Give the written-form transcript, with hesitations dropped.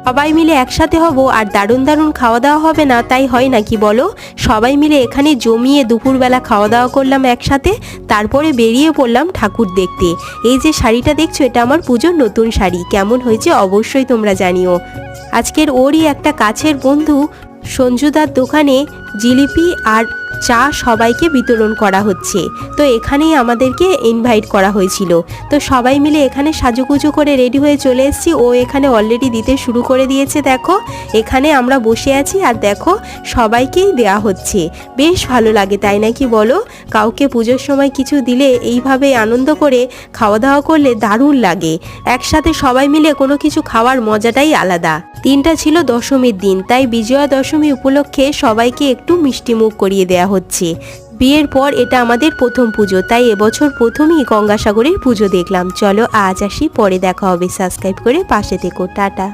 সবাই মিলে একসাথে হব আর দারুণ দারুণ খাওয়া দাওয়া হবে না, তাই হয় নাকি বলো? সবাই মিলে এখানে জমিয়ে দুপুরবেলা খাওয়া দাওয়া করলাম একসাথে, তারপরে বেরিয়ে পড়লাম ঠাকুর দেখতে। এই যে শাড়িটা দেখছো, এটা আমার পুজোর নতুন শাড়ি। কেমন হয়েছে অবশ্যই তোমরা জানিও। আজকের ওরই একটা কাছের বন্ধু সঞ্জুদার দোকানে জিলিপি আর চা সবাইকে বিতরণ করা হচ্ছে, তো এখানেই আমাদেরকে ইনভাইট করা হয়েছিল। তো সবাই মিলে এখানে সাজুগুজু করে রেডি হয়ে চলে এসেছি। ও এখানে অলরেডি দিতে শুরু করে দিয়েছে। দেখো এখানে আমরা বসে আছি আর দেখো সবাইকেই দেয়া হচ্ছে। বেশ ভালো লাগে, তাই নাকি বলো? কাউকে পুজোর সময় কিছু দিলে এইভাবে আনন্দ করে খাওয়া দাওয়া করলে দারুণ লাগে। একসাথে সবাই মিলে কোনো কিছু খাওয়ার মজাটাই আলাদা। দিনটা ছিল দশমীর দিন, তাই বিজয়া দশমী উপলক্ষে সবাইকে একটু মিষ্টি মুখ করিয়ে দেয়া হচ্ছে। বিয়ের পর এটা আমাদের প্রথম পুজো, তাই এবছর প্রথমেই গঙ্গাসাগরের পুজো দেখলাম। চলো আজ আসি, পরে দেখা হবে। সাবস্ক্রাইব করে পাশে থেকো। টাটা।